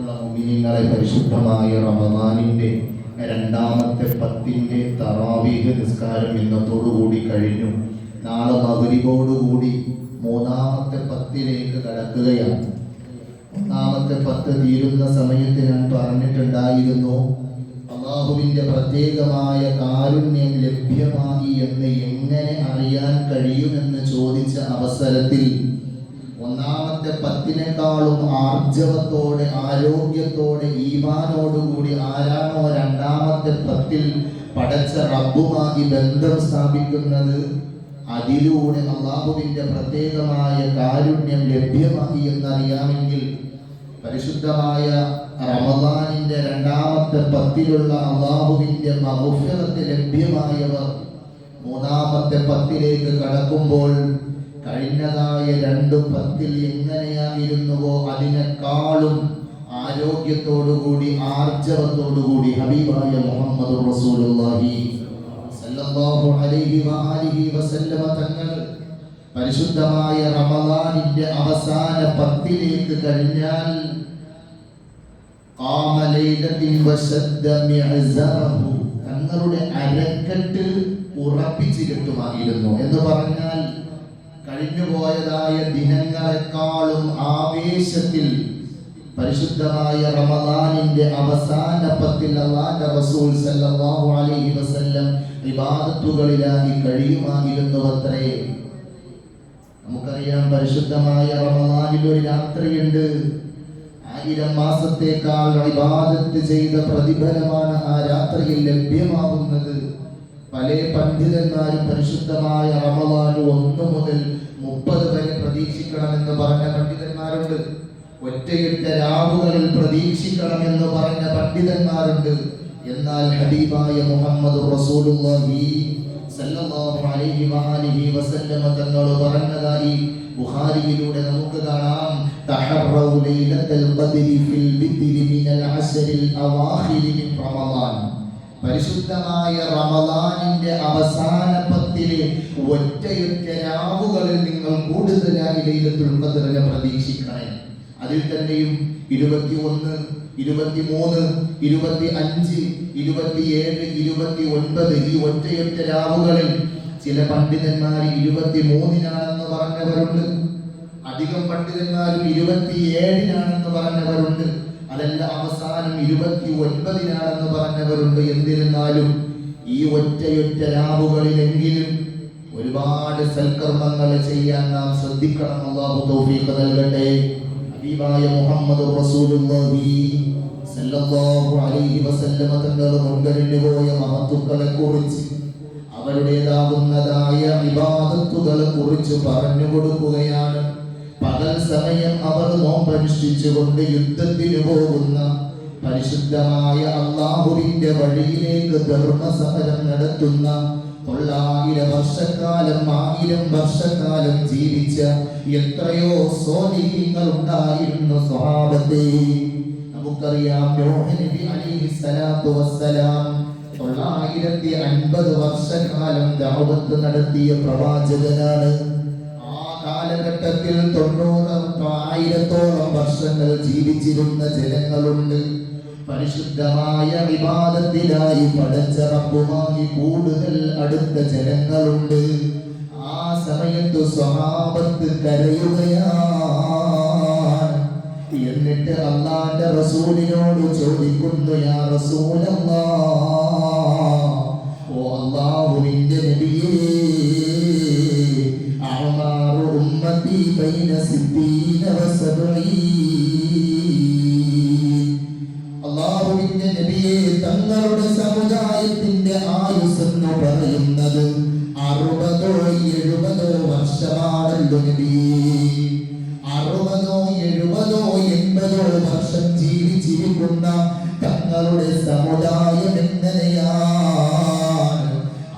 പ്രിയമുള്ള മുഅ്മിനീങ്ങളെ, പരിശുദ്ധമായ റമദാനിന്റെ രണ്ടാമത്തെ 10ന്റെ തറാവീഹ് നിസ്കാരം ഇന്നത്തോടുകൂടി കഴിഞ്ഞു. നാളെ മഗ്‌രിബോടുകൂടി മൂന്നാമത്തെ 10ലേക്ക് കടക്കുകയാണ്. ഒന്നാമത്തെ 10 തീരുന്ന സമയത്ത് ഞാൻ പറഞ്ഞിട്ടുണ്ടായിരുന്നു, അല്ലാഹുവിന്റെ പ്രത്യേകമായ കാരുണ്യം ലഭ്യമായി എന്ന് എങ്ങനെ അറിയാൻ കഴിയുമെന്ന് ചോദിച്ച അവസരത്തിൽ ഒന്നാമത്തെ 10നേക്കാളും ആർജവത്തോടെ, ആരോഗ്യത്തോടെ, ഈമാനോടുകൂടി ആരാണോ രണ്ടാമത്തെ 10ൽ പടച്ച റബ്ബുമായി ബന്ധം സ്ഥാപിക്കുന്നത്, അതിലൂടെ അല്ലാഹുവിന്റെ പ്രത്യേകമായ കാരുണ്യം ലഭ്യമായി എന്നറിയാമെങ്കിൽ പരിശുദ്ധമായ റമദാനിന്റെ രണ്ടാമത്തെ 10ലുള്ള അല്ലാഹുവിന്റെ മഗ്ഫിറത്ത് ലഭ്യമായവർ മൂന്നാമത്തെ 10ലേക്ക് കടക്കുമ്പോൾ കഴിഞ്ഞതായ 2 10ൽ എങ്ങനെയായിരുന്നുവോ അതിനേക്കാളും ആരോഗ്യത്തോടുകൂടി, ആർജവത്തോടുകൂടി ഹബീബായ മുഹമ്മദുർ റസൂലുള്ളാഹി സല്ലല്ലാഹു അലൈഹി വആലിഹി വസല്ലമ തങ്ങൾ പരിശുദ്ധമായ റമദാനിന്റെ അവസാന 10ലേക്ക് കഴിഞ്ഞാൽ ഖാമ ലൈലത്തിൻ വശദ്ദ മിഅ്സറഹു, തങ്ങളുടെ അരക്കെട്ട് ഉറപ്പിച്ചിട്ടുമായിരുന്നു എന്ന് പറഞ്ഞാൽ കഴിഞ്ഞുപോയതായ ദിനങ്ങളെക്കാളും ആവേശത്തിൽ പരിശുദ്ധമായ റമദാനിന്റെ അവസാന 10ൽ അല്ലാഹുവിന്റെ റസൂൽ സല്ലല്ലാഹു അലൈഹി വസല്ലം ഇബാദത്തുകളിലായി കഴിയുമായിരുന്നുവത്രേ. നമുക്കറിയാം, പരിശുദ്ധമായ റമദാനിൽ ഒരു രാത്രിയുണ്ട്. 1000 മാസത്തേക്കാൾ ഇബാദത്ത് ചെയ്ത പ്രതിഫലമാണ് ആ രാത്രിയിൽ ലഭ്യമാകുന്നത്. പല പണ്ഡിതന്മാരും പരിശുദ്ധമായ റമദാൻ 1 മുതൽ 30 വരെ പ്രതീക്ഷിക്കണമെന്ന് പറഞ്ഞ പണ്ഡിതന്മാരുണ്ട്. ഒറ്റയിട്ട രാവുകളിൽ പ്രതീക്ഷിക്കണമെന്ന് പറഞ്ഞ പണ്ഡിതന്മാരുണ്ട്. എന്നാൽ ഹബീബായ മുഹമ്മദ് റസൂലുള്ളാഹി സല്ലല്ലാഹു അലൈഹി വആലിഹി വസല്ലമ തങ്ങൾ പറഞ്ഞതായി ബുഖാരിയിലൂടെ നമുക്ക് കാണാം, തഹറൗ ലൈലത്തുൽ ഖദ്രി ഫിൽ ബിദ്രി മിനൽ അശ്റിൽ അവാഖിർ മിൻ റമദാൻ. പരിശുദ്ധമായ റമദാനിന്റെ അവസാന 10ലെ ഒറ്റയൊറ്റ രാവുകളിൽ നിങ്ങൾ കൂടുതലായി ലൈലത്തുൽ ഖദ്റിനെ പ്രതീക്ഷിക്കണേ. അതിൽ തന്നെയും 21, 23, 25, 27, 29 ഈ ഒറ്റയൊറ്റ രാവുകളിൽ ചില പണ്ഡിതന്മാർ 23-നാണെന്ന് പറഞ്ഞവരുണ്ട്. അധികം പണ്ഡിതന്മാരും 27-നാണെന്ന് പറഞ്ഞവരുണ്ട്. അതല്ല, അവസാനം 29-നാണെന്ന് പറഞ്ഞവരുണ്ട്. എന്നിരുന്നാലും ഈ ഒറ്റയൊറ്റ രാവുകളിലെങ്കിലും ഒരുപാട് സൽക്കർമ്മങ്ങൾ ചെയ്യാൻ നാം ശ്രദ്ധിക്കണം. അല്ലാഹു തൗഫീഖ് നൽകട്ടെ. ഹബീബായ മുഹമ്മദുർ റസൂലുള്ളാഹി സല്ലല്ലാഹു അലൈഹി വസല്ലമ തങ്ങൾ മുൻകഴിഞ്ഞു പോയ മഹത്തുക്കളെ കുറിച്ച്, അവരുടേതാകുന്നതായ ഇബാദത്തുകളെ കുറിച്ച് പറഞ്ഞു കൊടുക്കുകയാണ്. പകൽ സമയം അവർ നോമ്പനുഷ്ഠിച്ചുകൊണ്ട് യുദ്ധത്തിന് പോകുന്ന, പരിശുദ്ധമായ അല്ലാഹുവിന്റെ വഴിയിലേക്ക് ധർമ്മസമരം നടത്തുന്ന, 900 വർഷക്കാലം 1000 വർഷക്കാലം ജീവിച്ച എത്രയോ സ്വാലിഹീങ്ങൾ ഉണ്ടായിരുന്നു സ്വഹാബത്തെ. നമുക്കറിയാം, നൂഹ് നബി അലൈഹിസ്സലാത്തു വസ്സലാം 950 വർഷക്കാലം ദഅവത്ത് നടത്തിയ പ്രവാചകനാണ്. ആ കാലഘട്ടത്തിൽ 900,000-ഓളം വർഷങ്ങൾ ജീവിച്ചിരുന്ന ജനങ്ങളുണ്ട്. പരിശുദ്ധമായ ഇബാദത്തിലായി പടച്ച റബ്ബുമായി കൂടുതൽ അടുത്ത ജനങ്ങളുണ്ട്. ആ സമയത്ത് സ്വഹാബത്ത് കരയുകയാണ്. എന്നിട്ട് അല്ലാഹുവിന്റെ റസൂലിനോട് ചോദിക്കുന്നു, യാ റസൂലല്ലാഹ്, ഓ അല്ലാഹുവിന്റെ നബിയേ, അഅ്മാറു ഉമ്മത്തി ബൈന 60 വ 70. അല്ലാഹുവിന്റെ നബിയെ, തങ്ങളുടെ സമുദായത്തിന്റെ ആയുസ് എന്ന് പറയുന്നത് 60 70 വർഷമാണല്ലോ നബിയേ. 60 70 80 വർഷം ജീവിച്ചിരിക്കുന്ന തങ്ങളുടെ സമുദായം എങ്ങനെയാണ്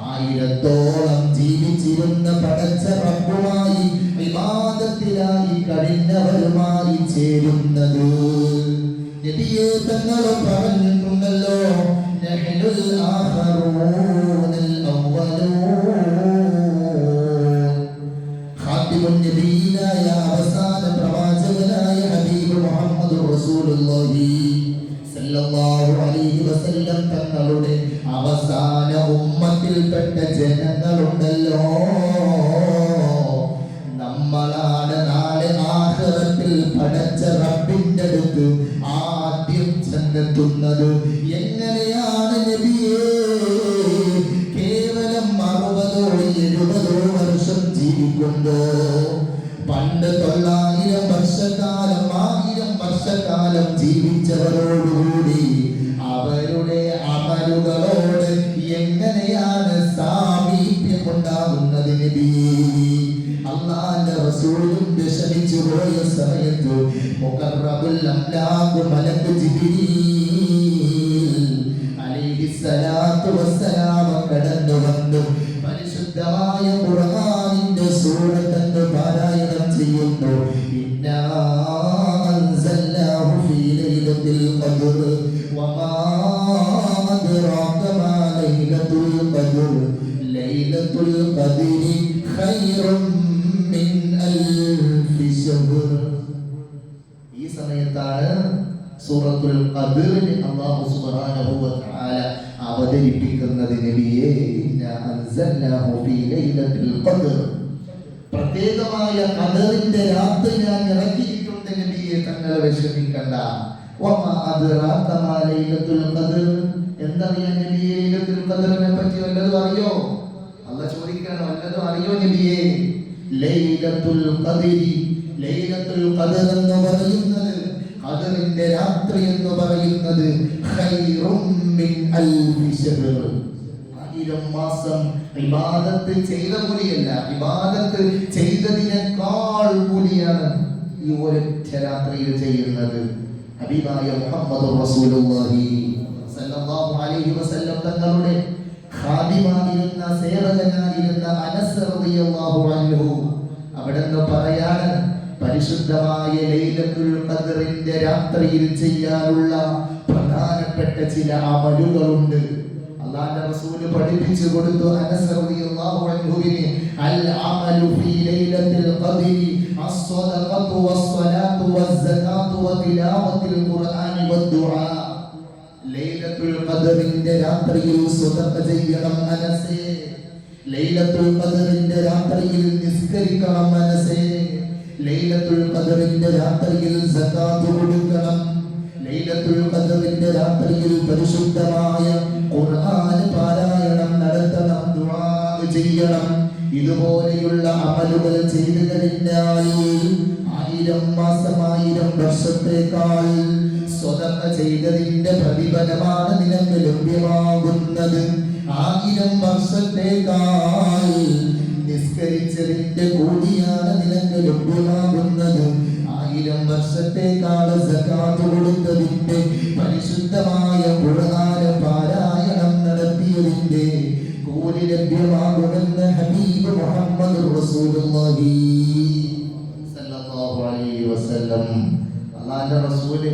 1000-ഓളം ജീവിച്ചിരുന്ന പടച്ച റബ്ബുമായി ഇബാദത്തിലായി കഴിഞ്ഞവരുമായി ചേരുന്നത്? നബിയെ, തങ്ങൾ പറഞ്ഞിട്ടുണ്ടല്ലോ, നഹ്നുൽ ആഖിറൂനൽ അവ്വലൂൻ. ഖാതിമുൻ നബിയിനായ അവസാന പ്രവാചകനായ ഹബീബ് മുഹമ്മദ് റസൂൽ റസൂലുള്ളാഹി സല്ലല്ലാഹു അലൈഹി വസല്ലം തങ്ങളുടെ അവസാന ഉമ്മത്തിൽപ്പെട്ട ജനങ്ങളുണ്ടല്ലോ, നമ്മളാണ് നാളെ ആഖിറത്തിൽ പടച്ച റബ്ബിന്റെ അടുത്ത് ആദ്യം ചെന്നെത്തുന്നത്. എങ്ങനെയാണ് നബിയേ? കേവലം 60-70 വർഷം ജീവിക്കുമ്പോ പണ്ട് 900 വർഷക്കാലം 1000 വർഷക്കാലം ജീവിച്ചവരോടുകൂടി അവരുടെ അമലുകളോട് എങ്ങനെയാണ് സാമീപ്യം ഉണ്ടാകുന്നത് നബിയേ? അല്ലാഹുവിന്റെ റസൂലും വിഷമിച്ചു പോയ സമയത്ത് മുഖറബുൽ അംലാഖ് മലക്ക് ജിബ്രീൽ അലൈഹിസ്സലാത്തു വസ്സലാം കടന്നു വന്നു പരിശുദ്ധമായ ഖുർആനിന്റെ സൂറത്ത് പാരായണം ചെയ്യുന്നു. ഇന്നാ അൻസൽനാഹു ഫീ ലൈലത്തിൽ ഖദ്ർ വമാ അദ്റാക മാ ലൈലത്തുൽ ഖദ്ർ ലൈലത്തുൽ ഖദ്രി ഖൈറും മിൻ അൽഫി ശഹ്ർ. ഈ സമയത്താണ് സൂറത്തുൽ ഖദ്റിനെ അല്ലാഹു സുബ്ഹാനഹു വ തആല അവതരിപ്പിക്കുന്നത്. നബിയേ ഇന്നാ അൻസൽനാഹു ഫീ ലൈലത്തുൽ ഖദ്ർ, പ്രത്യേകമായ ഖദറിന്റെ രാത്രി ഞാൻ ഇറക്കിയിട്ടുണ്ട് നബിയെ, തങ്ങൾ വിഷമിക്കണ്ട. വമാ അദ്റാക മാ ലൈലത്തുൽ ഖദ്ർ, എന്തറിയാൻ നബിയെ? ലൈലത്തുൽ ഖദ്റിനെ പറ്റി വല്ലതും അറിയോ? അല്ലാഹ് ചോദിക്കാണ്, വല്ലതും അറിയോ നബിയെ? ലൈലത്തുൽ ഖദ്രി, ലൈലത്തുൽ ഖദ്ർ എന്ന് പറയുന്നത്, ഖദറിന്റെ രാത്രി എന്ന് പറയുന്നത് ഖൈറും മിൻ അൽഫി ശഹ്ർ, 1000 മാസം ഇബാദത്ത് ചെയ്ത കൂലിയല്ല, ഇബാദത്ത് ചെയ്തതിനേക്കാൾ കൂലിയാണ് ഈ ഒരൊറ്റ രാത്രിയിൽ ചെയ്യുന്നത്. ഹബീബായ മുഹമ്മദ് റസൂലുള്ളാഹി സല്ലല്ലാഹു അലൈഹി വസല്ലം തങ്ങളുടെ ഖാദിമായിരുന്ന സേവകനായിരുന്ന അനസ് റളിയല്ലാഹു അൻഹു അവിടെന്ന് പറയാണ്, പരിശുദ്ധമായ ലൈലത്തുൽ ഖദ്റിന്റെ രാത്രിയിൽ ചെയ്യാനുള്ള പ്രധാനപ്പെട്ട ചില അമലുകളുണ്ട്. അല്ലാഹുവിന്റെ റസൂൽ പഠിപ്പിച്ചു കൊടുത്തു അനസ് റളിയല്ലാഹു അൻഹുവിനെ, അൽ അമലു ഫീ ലൈലത്തുൽ ഖദ്രി അസ്സദഖത്തു വസ്സലാത്തു വസ്സകാത്തു വതിലാവത്തുൽ ഖുർആനി വദ്ദുആ. ലൈലത്തുൽ ഖദ്റിന്റെ രാത്രിയിൽ സ്വതക്ക ചെയ്യണം മനസ്സേ, ലൈലത്തുൽ ഖദ്റിന്റെ രാത്രിയിൽ നിസ്കരിക്കണം മനസ്സേ, ലൈലത്തുൽ ഖദ്റിന്റെ രാത്രിയിൽ സകാത്ത് കൊടുക്കണം, ലൈലത്തുൽ ഖദ്റിന്റെ രാത്രിയിൽ പരിശുദ്ധമായ ഖുർആൻ പാരായണം നടത്തണം, ദുആ ചെയ്യണം. ഇതുപോലെയുള്ള അമലുകൾ ചെയ്തു കഴിഞ്ഞാൽ 1000 മാസം 1000 വർഷത്തേക്കാൾ സ്വതക്ക ചെയ്തതിന്റെ പ്രതിഫലമാണ് നിനക്ക് ലഭ്യമാകുന്നത്. 1000 വർഷത്തേക്കാൾ നിസ്കരിച്ചതിന്റെ കൂലിയാണ് നിനക്ക് ലഭ്യമാകുന്നത്. 1000 വർഷത്തേക്കാൾ സകാത്ത് കൊടുത്തതിന്റെ, പരിശുദ്ധമായ ഖുർആൻ പാരായണം നടത്തിയതിന്റെ കൂലി ലഭ്യമാകുമെന്ന് ഹബീബ് മുഹമ്മദ് റസൂലുള്ളാഹി സല്ലല്ലാഹു അലൈഹി വസല്ലം. അല്ലാഹുവിന്റെ റസൂല്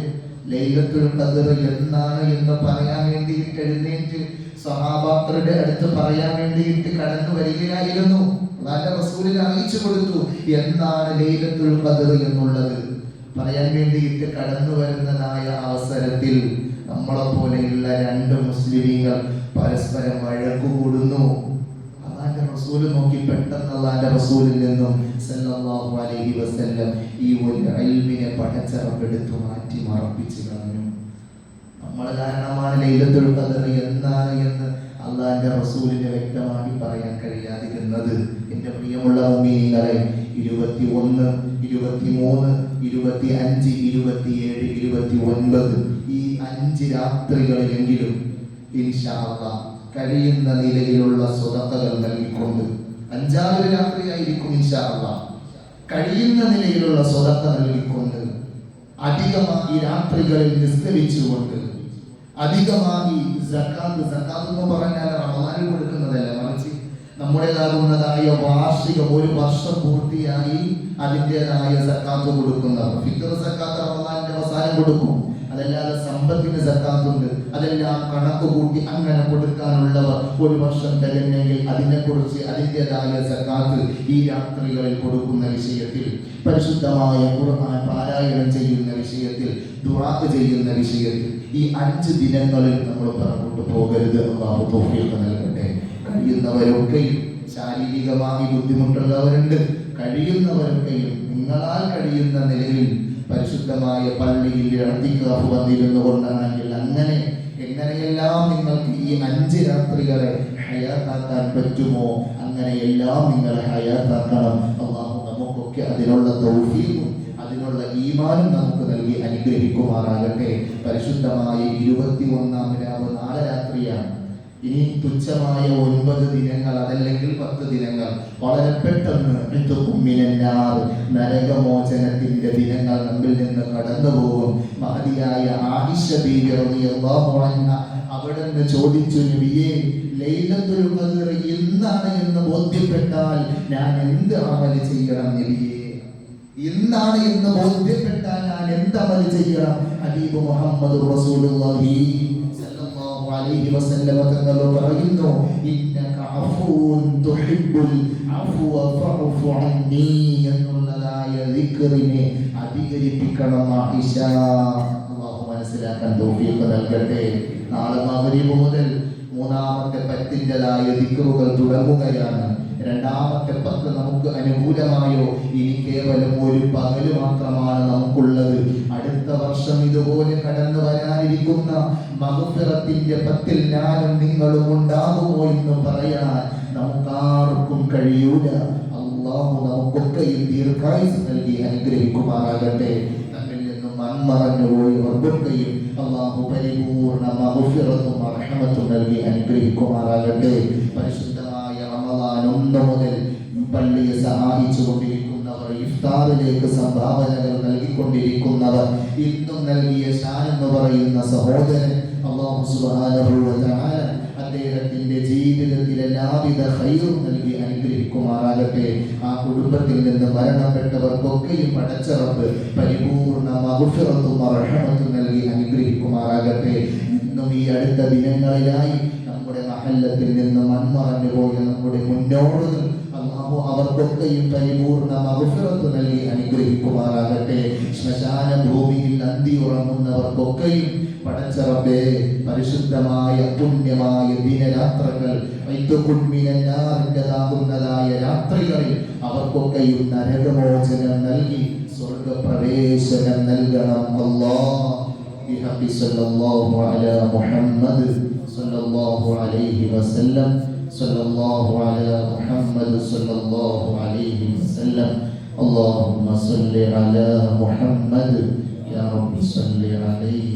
ലൈലത്തുൽ ഖദ്ർ എന്നാണ് എന്ന് പറയാൻ വേണ്ടിയിട്ട് എഴുന്നേറ്റ് സഹാബാക്കളുടെ അടുത്ത് പറയാൻ വേണ്ടിയിട്ട് കടന്നു വരികയായിരുന്നു. അല്ലാഹുവിന്റെ റസൂലിനെ അറിയിച്ചു കൊടുത്തു എന്നാണ് ലൈലത്തുൽ ഖദ്ർ എന്നുള്ളത്. പറയാൻ വേണ്ടിയിട്ട് കടന്നു വരുന്നതായ അവസരത്തിൽ നമ്മളെ പോലെയുള്ള 2 മുസ്ലിമീങ്ങൾ പരസ്പരം വഴക്കു കൂടുന്നു. അല്ലാഹുവിന്റെ റസൂൽ നോക്കി പെട്ടെന്ന് അല്ലാഹുവിന്റെ റസൂലിൽ നിന്നും സല്ലല്ലാഹു അലൈഹി വസല്ലം ഈ ഒരു ഇൽമിനെ പടച്ചറപ്പെടുത്തു മാറ്റി മറപ്പിച്ചു കളഞ്ഞു. നമ്മൾ കാരണമാണ് ലൈലത്തുൽ ഖദ്ർ എന്നാണ് എന്ന് അല്ലാഹുവിന്റെ റസൂലിനെ വ്യക്തമാക്കി പറയാൻ കഴിയാതിരുന്നത്. എൻ്റെ പ്രിയമുള്ള മുഅ്മിനീങ്ങളെ, 21, 23, 25, 27, 29 ഈ 5 രാത്രികളിലെങ്കിലും ഇൻഷാ അല്ലാഹ് കഴിയുന്ന നിലയിലുള്ള സ്വതക്കകൾ നൽകിക്കൊണ്ട്, 5ാമത്തെ രാത്രിയായിരിക്കും ഇൻഷാ അല്ലാഹ്, കഴിയുന്ന നിലയിലുള്ള സ്വതക്ക നൽകിക്കൊണ്ട്, അധികമായി രാത്രികളിൽ നിസ്കരിച്ചുകൊണ്ട്, അധികമായി സക്കാത്ത് എന്ന് പറഞ്ഞാൽ റമദാനിൽ കൊടുക്കുന്നതല്ല, മറിച്ച് നമ്മുടേതാകുന്നതായ വാർഷികം 1 വർഷം പൂർത്തിയായി അതിൻ്റെതായ സക്കാത്ത് കൊടുക്കുന്ന ഫിത്ർ സക്കാത്ത് റമദാനിന്റെ അവസാനം കൊടുക്കും. അതല്ലാതെ സമ്പത്തിന് സക്കാത്തുണ്ട്, അതെല്ലാം കണക്ക് കൂട്ടി അങ്ങനെ കൊടുക്കാനുള്ളവർ ഒരു വർഷം തികഞ്ഞെങ്കിൽ അതിനെക്കുറിച്ച് അതിൻ്റെതായ സക്കാത്ത് ഈ രാത്രികളിൽ കൊടുക്കുന്ന വിഷയത്തിൽ, പരിശുദ്ധമായ ഖുർആൻ പാരായണം ചെയ്യുന്ന വിഷയത്തിൽ, ദുആ ചെയ്യുന്ന വിഷയത്തിൽ ഈ 5 ദിനങ്ങളിൽ നമ്മൾ പുറകോട്ട് പോകരുത്. അല്ലാഹു തൗഫീഖ് നൽകട്ടെ. കഴിയുന്നവരൊക്കെയും, ശാരീരികമായി ബുദ്ധിമുട്ടുള്ളവരുണ്ട്, കഴിയുന്നവരൊക്കെയും നിങ്ങളാൽ കഴിയുന്ന നിലയിൽ പരിശുദ്ധമായ പള്ളിയിൽ ഇഅ്തികാഫ് വന്നിരുന്നു കൊണ്ടാണെങ്കിൽ അങ്ങനെ എങ്ങനെയെല്ലാം നിങ്ങൾക്ക് ഈ 5 രാത്രികളെ ഹയാത്താക്കാൻ പറ്റുമോ അങ്ങനെയെല്ലാം നിങ്ങൾ ഹയാത്താക്കണം. അല്ലാഹു നമുക്കൊക്കെ അതിനുള്ള തൗഫീഖും അതിനുള്ള ഈമാനും നമുക്ക് നൽകി അനുഗ്രഹിക്കുമാറാകട്ടെ. പരിശുദ്ധമായ 21-ാം രാവ് നാളെ രാത്രിയാണ്. ഇനി തുച്ഛമായ 9 ദിനങ്ങൾ, അതല്ലെങ്കിൽ 10 ദിനങ്ങൾ, വളരെ പെട്ടെന്ന് നരകമോചനത്തിന്റെ ദിനങ്ങൾ നമ്മിൽ നിന്ന് കടന്നു പോകും. മഹതിയായ ആയിഷ ബീവി റളിയല്ലാഹു അൻഹ അവിടുന്ന് ചോദിച്ചു, നബിയേ, ലൈലത്തുൽ ഖദ്ർ ഇന്നാണ് എന്ന് ബോധ്യപ്പെട്ടാൽ ഞാൻ എന്ത് അമൽ ചെയ്യണം നബിയേ? ഇന്നാണ് എന്ന് ബോധ്യപ്പെട്ടാൽ ഞാൻ എന്ത് അമൽ ചെയ്യണം? ഹബീബ് മുഹമ്മദ് റസൂലുള്ളാഹി സല്ലല്ലാഹു അലൈഹി വസല്ലം തങ്ങൾ പറയുന്നു, ഇന്നക അഫൂൻ തുഹിബ്ബുൽ അഫ്വ ഫഅഫു അന്നി എന്നുള്ളതായ ദിക്റിനെ അധികരിപ്പിക്കണം ആയിഷ. അല്ലാഹു മനസ്സിലാക്കാൻ തൗഫീഖ് നൽകട്ടെ. നാളെ മഗ്രിബ് മുതൽ 3-ാമത്തെ 10-ൻ്റെതായ ദിക്റുകൾ തുടങ്ങുകയാണ്. 2-ാമത്തെ 10 നമുക്ക് അനുകൂലമായോ? ഇനി കേവലം ഒരു പകല് മാത്രമാണ് നമുക്കുള്ളത്. അടുത്ത വർഷം ഇതുപോലെ കടന്നു വരാനിരിക്കുന്ന മഗ്ഫിറത്തിന്റെ 10-ൽ ഞാനും നിങ്ങളും ഉണ്ടാകുമോ എന്ന് പറയാൻ നമുക്കാർക്കും കഴിയൂല. അല്ലാഹു നമുക്കൊക്കെയും ദീർഘായുസ് നൽകി അനുഗ്രഹിക്കുമാറാകട്ടെ. നമ്മിൽ നിന്നും മൺമറഞ്ഞുപോയി വർക്കൊക്കെയും അല്ലാഹു പരിപൂർണ മഗ്ഫിറത്തും റഹ്മത്തും നൽകി അനുഗ്രഹിക്കുമാറാകട്ടെ. പരിശുദ്ധമായ റമളാൻ 1 മുതൽ പള്ളിയെ സഹായിച്ചു കൊണ്ടിരിക്കുന്നവർ, ഇഫ്താറിലേക്ക് സംഭാവനകൾ നൽകിക്കൊണ്ടിരിക്കുന്നവർ, ഇന്നും നൽകിയ ഷാൻ എന്ന് പറയുന്ന സഹോദരൻ, അല്ലാഹു സുബ്ഹാനഹു വ തആല അദ്ദേഹത്തിന്റെ ജീവിതത്തിൽ എല്ലാവിധ ഖൈറും നൽകി അനുഗ്രഹിക്കുമാറാകട്ടെ. ആ കുടുംബത്തിൽ നിന്ന് മരണപ്പെട്ടവർക്കൊക്കെയും പടച്ച റബ്ബ് പരിപൂർണ മഗ്ഫിറത്തും റഹ്മത്തും നൽകി അനുഗ്രഹിക്കുമാറാകട്ടെ. ഇന്നും ഈ അടുത്ത ദിനങ്ങളിലായി നമ്മുടെ മഹല്ലത്തിൽ നിന്ന് മൺമറഞ്ഞു പോയ നമ്മുടെ മുന്നോട്ടുകൾ അല്ലാഹു അവർക്കൊക്കെയും പരിപൂർണ മഗ്ഫിറത്ത് നൽകി അനുഗ്രഹിക്കുമാറാകട്ടെ. ശ്മശാന ഭൂമിയിൽ അന്തിയുറങ്ങുന്നവർക്കൊക്കെയും പടച്ച റബ്ബേ പരിശുദ്ധമായ പുണ്യമായ ദിനരാത്രങ്ങൾ, ാകുന്നതായ രാത്രികളിൽ അവർക്കൊക്കെയും നരകമോചനം നൽകി സ്വർഗപ്രവേശനം നൽകണം. അല്ലാഹ് ബിഹഖി സല്ലല്ലാഹു അലാ മുഹമ്മദ് സല്ലല്ലാഹു അലൈഹി വസല്ലം സല്ലല്ലാഹു അലാ മുഹമ്മദ് സല്ലല്ലാഹു അലൈഹി വസല്ലം. അല്ലാഹുമ്മ സല്ലി അലാ മുഹമ്മദ് യാ റബ്ബി സല്ലി അലൈഹി